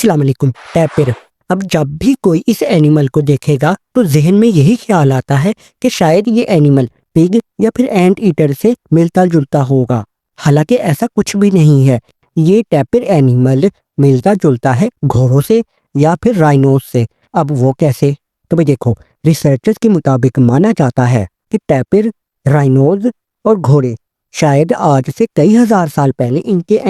अस्सलाम वालेकुम। टैपिर। अब जब भी कोई इस एनिमल को देखेगा तो जहन में यही ख्याल आता है कि शायद ये एनिमल पिग या फिर एंट ईटर से मिलता जुलता होगा। हालांकि ऐसा कुछ भी नहीं है। ये टैपिर एनिमल मिलता जुलता है घोड़ों से या फिर राइनोस से। अब वो कैसे? तो भाई देखो, रिसर्चर्स के मुताबिक माना जाता है कि टैपिर, राइनोज और घोड़े शायद आज से कई हजार साल पहले इनके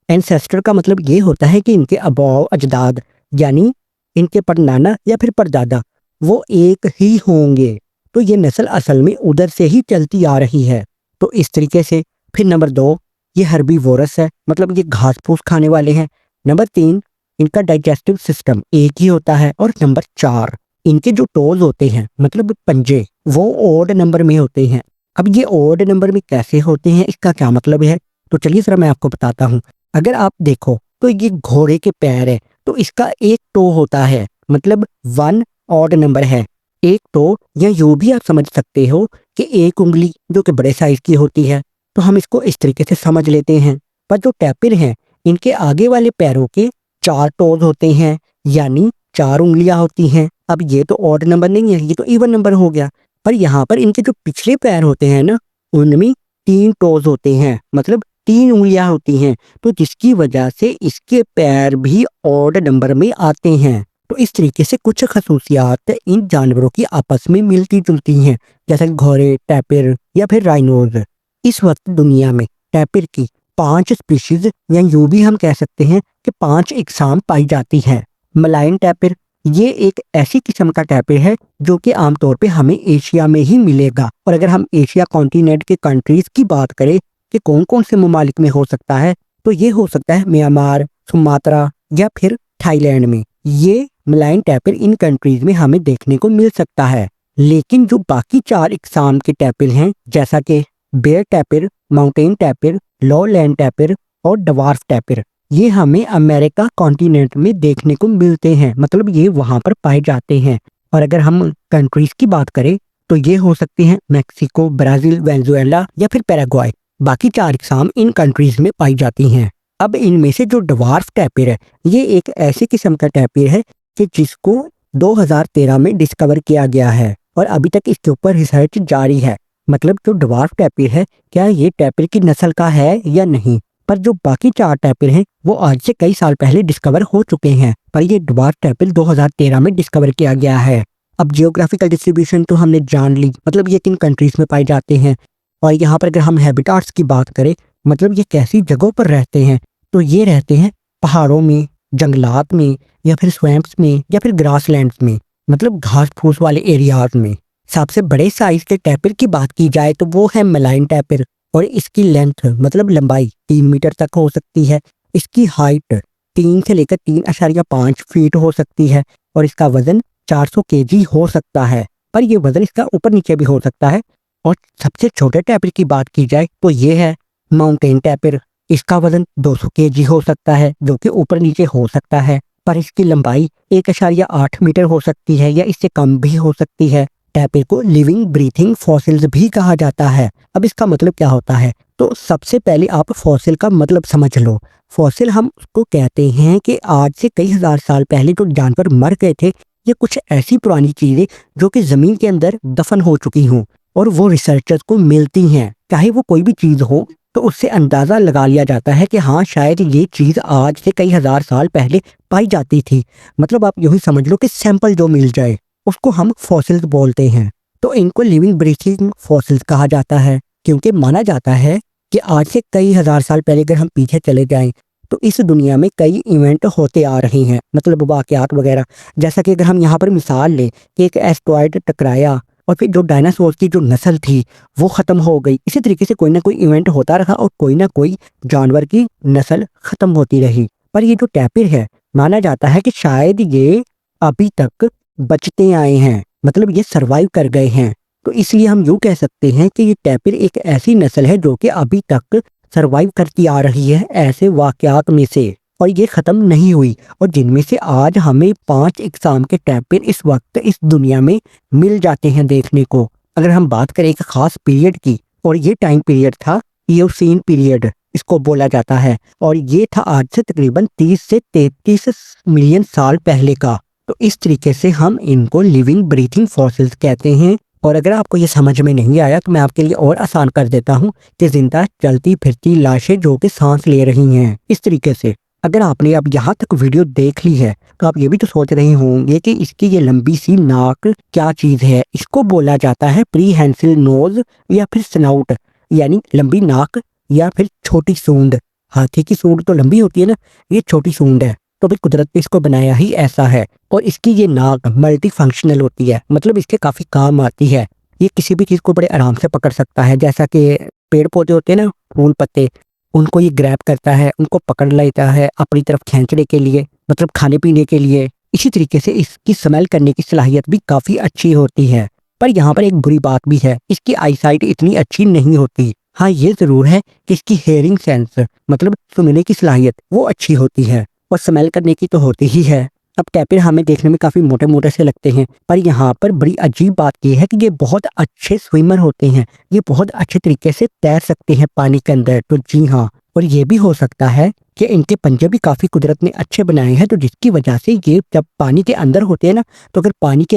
एंसेस्टर का मतलब ये होता है कि इनके अबाव अजदाद यानी इनके परनाना या फिर परदादा वो एक ही होंगे। तो ये नस्ल असल में उधर से ही चलती आ रही है। तो इस तरीके से फिर नंबर 2, ये हर्बीवोरस है, मतलब ये घास फूस खाने वाले हैं। नंबर 3, इनका डाइजेस्टिव सिस्टम एक ही होता है। और नंबर 4, इनके जो टोज होते हैं मतलब पंजे वो ओड नंबर में होते हैं। अब ये ओड नंबर में कैसे होते हैं, इसका क्या मतलब है? तो चलिए जरा मैं आपको बताता हूँ। अगर आप देखो तो ये घोड़े के पैर है, तो इसका एक टो होता है, मतलब 1 ऑड नंबर है। एक टो, या यूं भी आप समझ सकते हो कि एक उंगली जो कि बड़े साइज की होती है। तो हम इसको इस तरीके से समझ लेते हैं। पर जो टैपिर हैं इनके आगे वाले पैरों के 4 टोज होते हैं, यानी 4 उंगलियां होती हैं। अब ये तो ऑड नंबर नहीं है, ये तो इवन नंबर हो गया। पर यहाँ पर इनके जो पिछले पैर होते हैं ना, उनमें 3 टोज होते हैं, मतलब 3 उंगलियां होती हैं। तो जिसकी वजह से इसके पैर भी ऑड नंबर में आते हैं। तो इस तरीके से कुछ खसूसियात इन जानवरों की आपस में मिलती जुलती हैं, जैसे घोड़े, टैपिर या फिर राइनोज। इस वक्त दुनिया में टैपिर की 5 स्पीशीज या यूं भी हम कह सकते हैं कि 5 इकसाम पाई जाती है। मलायन टैपिर, ये एक ऐसी किस्म का टैपिर है जो कि आमतौर पे हमें एशिया में ही मिलेगा। और अगर हम एशिया कॉन्टिनेंट के कंट्रीज की बात करें कि कौन कौन से ममालिक में हो सकता है, तो ये हो सकता है म्यांमार, सुमात्रा या फिर थाईलैंड में। ये मलायन टैपिर इन कंट्रीज में हमें देखने को मिल सकता है। लेकिन जो बाकी 4 इकसाम के टैपिर हैं, जैसा कि Baird tapir, mountain tapir, lowland tapir और डवार्फ टैपिर, ये हमें अमेरिका कॉन्टिनेंट में देखने को मिलते हैं, मतलब ये वहां पर पाए जाते हैं। और अगर हम कंट्रीज की बात करें तो ये हो सकती हैं मैक्सिको, ब्राजील, वेनेजुएला या फिर पैराग्वाय। बाकी 4 इकसाम इन कंट्रीज में पाई जाती हैं। अब इनमें से जो डवार्फ टैपिर है, ये एक ऐसी किस्म का टैपिर है कि जिसको 2013 में डिस्कवर किया गया है और अभी तक इसके ऊपर रिसर्च जारी है। मतलब जो डवार्फ टैपिर है, क्या ये टैपिर की नस्ल का है या नहीं। पर जो बाकी 4 टैपिर हैं वो आज से कई साल पहले डिस्कवर हो चुके हैं, पर ये डवार्फ टैपिर 2013 में डिस्कवर किया गया है। अब जियोग्राफिकल डिस्ट्रीब्यूशन तो हमने जान ली, मतलब ये किन कंट्रीज में पाए जाते हैं। और यहाँ पर अगर हम हैबिटाट्स की बात करें, मतलब ये कैसी जगहों पर रहते हैं, तो ये रहते हैं पहाड़ों में, जंगलात में या फिर स्वैम्प्स में या फिर ग्रासलैंड्स में, मतलब घास फूस वाले एरियाज में। सबसे बड़े साइज के टैपिर की बात की जाए तो वो है मलाइन टैपिर, और इसकी लेंथ मतलब लंबाई 3 मीटर तक हो सकती है। इसकी हाइट 3 से लेकर 3.5 फीट हो सकती है और इसका वजन 400 केजी हो सकता है। पर यह वजन इसका ऊपर नीचे भी हो सकता है। और सबसे छोटे टैपिर की बात की जाए तो ये है माउंटेन टैपिर। इसका वजन 200 केजी हो सकता है, जो कि ऊपर नीचे हो सकता है। पर इसकी लंबाई 1.8 मीटर हो सकती है या इससे कम भी हो सकती है। टैपिर को लिविंग ब्रीथिंग फॉसिल्स भी कहा जाता है। अब इसका मतलब क्या होता है, तो सबसे पहले आप फॉसिल का मतलब समझ लो। फॉसिल हम उसको कहते हैं कि आज से कई हजार साल पहले जो जानवर मर गए थे, ये कुछ ऐसी पुरानी चीजें जो कि जमीन के अंदर दफन हो चुकी हों और वो रिसर्चर्स को मिलती हैं। चाहे वो कोई भी चीज हो, तो उससे अंदाजा लगा लिया जाता है कि हाँ शायद ये चीज आज से कई हजार साल पहले पाई जाती थी। मतलब आप यूं ही समझ लो कि सैंपल जो मिल जाए उसको हम फॉसिल्स बोलते हैं। तो इनको लिविंग ब्रीथिंग फॉसिल्स कहा जाता है, क्योंकि माना जाता है कि आज से कई हजार साल पहले अगर हम पीछे चले जाएं तो इस दुनिया में कई इवेंट होते आ रहे हैं, मतलब वाकयात वगैरह। जैसा कि अगर हम यहाँ पर मिसाल लें कि एक एस्टेरॉयड टकराया और फिर जो डायनासोर की जो नस्ल थी वो ख़त्म हो गई। इसी तरीके से कोई ना कोई इवेंट होता रहा और कोई ना कोई जानवर की नस्ल ख़त्म होती रही। पर ये जो टैपिर है, माना जाता है कि शायद ये अभी तक बचते आए हैं, मतलब ये सरवाइव कर गए हैं। तो इसलिए हम यूँ कह सकते हैं कि ये टैपिर एक ऐसी नस्ल है जो कि अभी तक सरवाइव करती आ रही है ऐसे वाकयात में से, और ये ख़त्म नहीं हुई। और जिनमें से आज हमें 5 इकसाम के टैपिर इस वक्त इस दुनिया में मिल जाते हैं देखने को। अगर हम बात करें एक ख़ास पीरियड की, और ये टाइम पीरियड था ईओसीन पीरियड, इसको बोला जाता है। और ये था आज से तकरीबन 30 से 33 मिलियन साल पहले का। तो इस तरीके से हम इनको लिविंग ब्रीथिंग फॉसिल्स कहते हैं। और अगर आपको ये समझ में नहीं आया तो मैं आपके लिए और आसान कर देता हूँ कि जिंदा चलती फिरती लाशें जो कि सांस ले रही हैं। इस तरीके से अगर आपने अब यहाँ तक वीडियो देख ली है तो आप ये भी तो सोच रहे होंगे कि इसकी ये लंबी सी नाक क्या चीज है। इसको बोला जाता है प्रीहेंसिल नोज या फिर स्नाउट, यानी लंबी नाक या फिर छोटी सूंड। हाथी की सूंड तो लंबी होती है ना, ये छोटी सूंड है। तो भाई कुदरत ने इसको बनाया ही ऐसा है। और इसकी ये नाक मल्टी फंक्शनल होती है, मतलब इसके काफी काम आती है। ये किसी भी चीज को बड़े आराम से पकड़ सकता है, जैसा कि पेड़ पौधे होते हैं ना, फूल पत्ते, उनको ये ग्रैब करता है, उनको पकड़ लेता है अपनी तरफ खींचने के लिए, मतलब खाने पीने के लिए। इसी तरीके से इसकी स्मेल करने की सलाहियत भी काफी अच्छी होती है। पर यहाँ पर एक बुरी बात भी है, इसकी आईसाइट इतनी अच्छी नहीं होती। हाँ, ये जरूर है कि इसकी हेयरिंग सेंस, मतलब सुनने की सलाहियत, वो अच्छी होती है और स्मेल करने की तो होती ही है। अब टैपिर हमें देखने में काफी मोटे मोटे से लगते हैं, पर यहाँ पर बड़ी अजीब बात यह है कि ये बहुत अच्छे स्विमर होते हैं। ये बहुत अच्छे तरीके से तैर सकते हैं पानी के अंदर। तो जी हाँ, और ये भी हो सकता है कि इनके पंजे भी काफी कुदरत ने अच्छे बनाए हैं, तो जिसकी वजह से ये जब पानी के अंदर होते हैं ना, तो अगर पानी के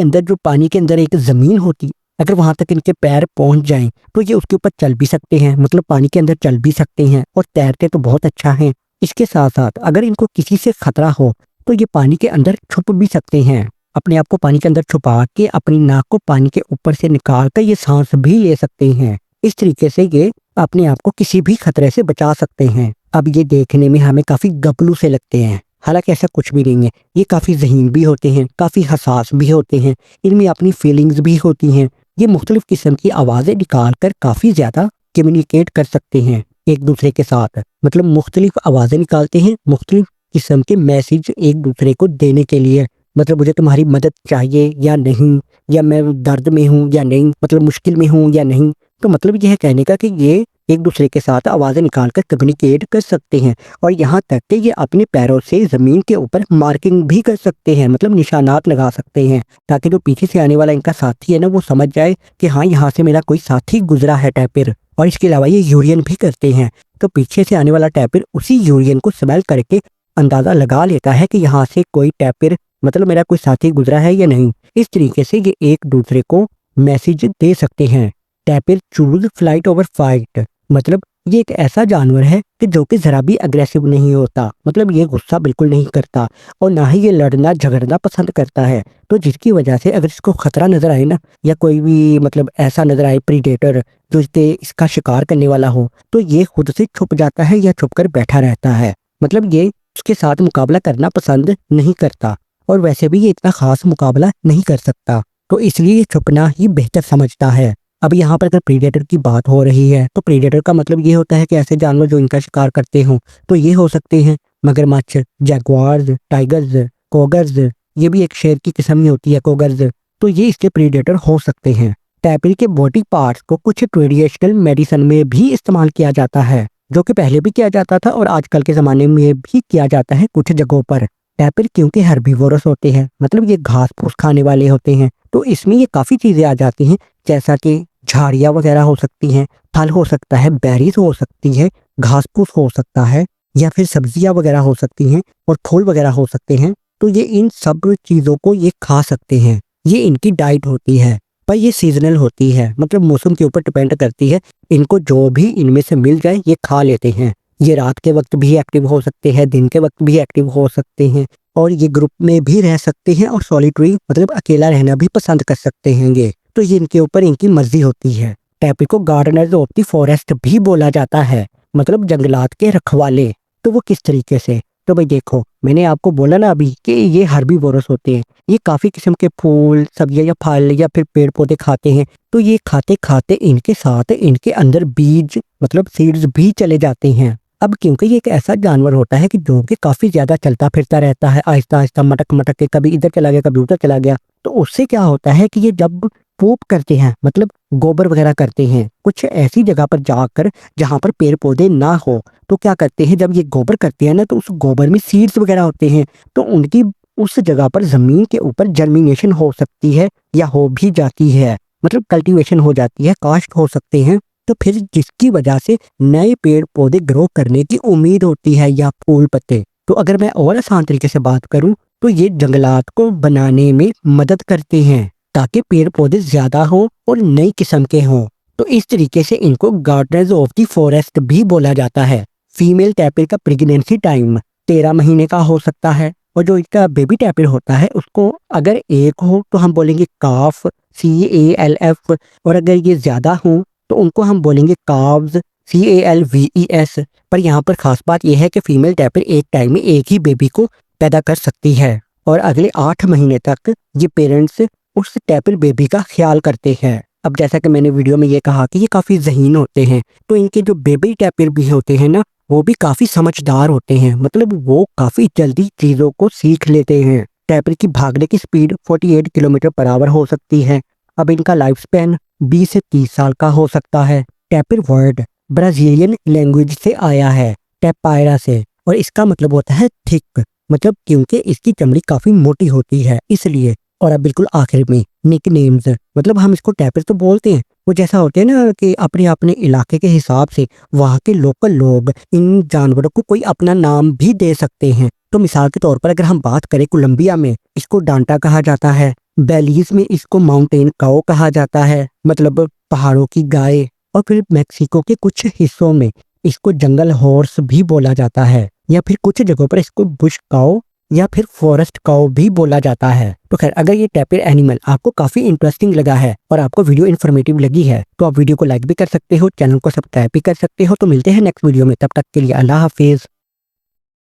अंदर एक जमीन होती, अगर वहां तक इनके पैर पहुंच जाएं तो ये उसके ऊपर चल भी सकते हैं, मतलब पानी के अंदर चल भी सकते हैं और तैरते तो बहुत अच्छा है। इसके साथ साथ अगर इनको किसी से खतरा हो तो ये पानी के अंदर छुप भी सकते हैं। अपने आप को पानी के अंदर छुपा के अपनी नाक को पानी के ऊपर से निकाल कर ये सांस भी ले सकते हैं। इस तरीके से ये अपने आप को किसी भी खतरे से बचा सकते हैं। अब ये देखने में हमें काफी गपलू से लगते हैं, हालांकि ऐसा कुछ भी नहीं है। ये काफी ज़हीन भी होते हैं, काफी हसास भी होते हैं, इनमें अपनी फीलिंग्स भी होती हैं। ये मुख्तलिफ किस्म की आवाज़ें निकाल कर काफी ज्यादा कम्युनिकेट कर सकते हैं एक दूसरे के साथ, मतलब मुख्तलिफ आवाज़ें निकालते हैं, मुख्तलिफ किस्म के मैसेज एक दूसरे को देने के लिए। मतलब मुझे तुम्हारी मदद चाहिए या नहीं, या मैं दर्द में हूँ या नहीं, मतलब मुश्किल में हूँ या नहीं। तो मतलब यह है कहने का कि ये एक दूसरे के साथ आवाज़ें निकाल कर कम्युनिकेट कर सकते हैं। और यहाँ तक कि ये अपने पैरों से ज़मीन के ऊपर मार्किंग भी कर सकते हैं, मतलब निशानात लगा सकते हैं, ताकि जो पीछे से आने वाला इनका साथी है ना, वो समझ जाए कि हाँ, यहाँ से मेरा कोई साथी गुजरा है टैपिर। और इसके अलावा ये यूरियन भी करते हैं, तो पीछे से आने वाला टैपिर उसी यूरियन को स्मेल करके अंदाज़ा लगा लेता है कि यहाँ से कोई टैपिर, मतलब मेरा कोई साथी गुजरा है या नहीं। इस तरीके से ये एक दूसरे को मैसेज दे सकते हैं। Tapir choose flight over fight, मतलब ये एक ऐसा जानवर है कि जो कि जरा भी अग्रेसिव नहीं होता, मतलब ये गुस्सा बिल्कुल नहीं करता और ना ही ये लड़ना झगड़ना पसंद करता है। तो जिसकी वजह से अगर इसको खतरा नजर आए ना, या कोई भी मतलब ऐसा नजर आए प्रीडेटर जो इसका शिकार करने वाला हो, तो ये खुद से छुप जाता है या छुप कर बैठा रहता है। मतलब ये उसके साथ मुकाबला करना पसंद नहीं करता, और वैसे भी ये इतना खास मुकाबला नहीं कर सकता, तो इसलिए ये छुपना ही बेहतर समझता है। अब यहाँ पर अगर प्रीडेटर की बात हो रही है तो प्रीडेटर का मतलब ये होता है कि ऐसे जानवर जो इनका शिकार करते हों, तो ये हो सकते हैं मगरमच्छ, जैगुआर्स, टाइगर्स, कोगर्स, ये भी एक शेर की किस्म ही होती है कोगर्स, तो ये इसके प्रीडेटर हो सकते हैं। टैपिर के बॉडी पार्ट्स को कुछ ट्रेडिशनल मेडिसिन में भी इस्तेमाल किया जाता है, जो कि पहले भी किया जाता था और आजकल के ज़माने में भी किया जाता है कुछ जगहों पर। टैपिर क्योंकि हर्बीवोरस होते हैं, मतलब ये घास फूस खाने वाले होते हैं, तो इसमें ये काफ़ी चीज़ें आ जाती हैं, जैसा कि झाड़ियाँ वगैरह हो सकती हैं, फल हो सकता है, बेरीज हो सकती है, घास फूस हो सकता है, या फिर सब्जियाँ वगैरह हो सकती हैं और फूल वगैरह हो सकते हैं। तो ये इन सब चीज़ों को ये खा सकते हैं, ये इनकी डाइट होती है। पर ये सीजनल होती है, मतलब मौसम के ऊपर डिपेंड करती है। इनको जो भी इनमें से मिल जाए ये खा लेते हैं। ये रात के वक्त भी एक्टिव हो सकते हैं, दिन के वक्त भी एक्टिव हो सकते हैं, और ये ग्रुप में भी रह सकते हैं और सॉलिटरी मतलब अकेला रहना भी पसंद कर सकते हैं। ये तो ये इनके ऊपर इनकी मर्जी होती है। टैपिर को गार्डनर्स ऑफ द फॉरेस्ट भी बोला जाता है, मतलब जंगलात के रखवाले। तो वो किस तरीके से, तो भाई देखो, मैंने आपको बोला ना अभी कि ये हर्बीवोरस होते हैं, ये काफी किस्म के फूल, सब्जियां या फल या फिर पेड़ पौधे खाते हैं। तो ये खाते खाते इनके साथ इनके अंदर बीज मतलब सीड्स भी चले जाते हैं। अब क्योंकि ये एक ऐसा जानवर होता है कि जो कि काफी ज्यादा चलता फिरता रहता है, आहिस्ता आहिस्ता मटक मटक के, कभी इधर चला गया कभी उधर चला गया, तो उससे क्या होता है कि ये जब पूप करते हैं, मतलब गोबर वगैरह करते हैं कुछ ऐसी जगह पर जाकर जहां पर पेड़ पौधे ना हो, तो क्या करते हैं, जब ये गोबर करते हैं ना, तो उस गोबर में सीड्स वगैरह होते हैं, तो उनकी उस जगह पर जमीन के ऊपर जर्मिनेशन हो सकती है या हो भी जाती है, मतलब कल्टीवेशन हो जाती है, कास्ट हो सकते हैं। तो फिर जिसकी वजह से नए पेड़ पौधे ग्रो करने की उम्मीद होती है या फूल पत्ते। तो अगर मैं और आसान तरीके से बात करूं तो ये जंगलात को बनाने में मदद करते हैं ताकि पेड़ पौधे ज्यादा हो और नई किस्म के हों। तो इस तरीके से इनको गार्डनर्स ऑफ द फॉरेस्ट भी बोला जाता है। फीमेल टैपिर का प्रेगनेंसी टाइम 13 महीने का हो सकता है और जो इसका बेबी टैपिर होता है उसको अगर एक हो तो हम बोलेंगे काफ, CALF, और अगर ये ज्यादा हो तो उनको हम बोलेंगे काव्स, CALVES। पर यहाँ पर खास बात यह है कि फीमेल टैपिर एक टाइम में एक ही बेबी को पैदा कर सकती है और अगले 8 महीने तक ये पेरेंट्स उस टैपिर बेबी का ख्याल करते हैं। अब जैसा कि मैंने वीडियो में ये कहा कि ये काफी ज़हीन होते हैं, तो इनके जो बेबी टैपिर भी होते हैं ना, वो भी काफी समझदार होते हैं। मतलब वो काफी जल्दी चीजों को सीख लेते हैं। टैपिर की भागने की स्पीड 48 किलोमीटर पर आवर हो सकती है। अब इनका लाइफ स्पैन 20 से 30 साल का हो सकता है। टैपिर वर्ड ब्राजीलियन लैंग्वेज से आया है, टैपायरा से, और इसका मतलब होता है थिक, मतलब क्योंकि इसकी चमड़ी काफी मोटी होती है इसलिए। और अब बिल्कुल आखिर में निकनेम्स, मतलब हम इसको टैपिर तो बोलते हैं, वो जैसा होते हैं ना कि अपने अपने इलाके के हिसाब से वहाँ के लोकल लोग इन जानवरों को कोई अपना नाम भी दे सकते हैं। तो मिसाल के तौर पर अगर हम बात करें, कोलंबिया में इसको डांटा कहा जाता है, बेलीज में इसको माउंटेन काओ कहा जाता है, मतलब पहाड़ों की गाय, और फिर मैक्सिको के कुछ हिस्सों में इसको जंगल हॉर्स भी बोला जाता है, या फिर कुछ जगहों पर इसको बुश काओ या फिर फॉरेस्ट काओ भी बोला जाता है। तो खैर, अगर ये टैपिर एनिमल आपको काफी इंटरेस्टिंग लगा है और आपको वीडियो इन्फॉर्मेटिव लगी है तो आप वीडियो को लाइक भी कर सकते हो, चैनल को सब्सक्राइब भी कर सकते हो। तो मिलते हैं नेक्स्ट वीडियो में, तब तक के लिए अल्लाह हाफिज।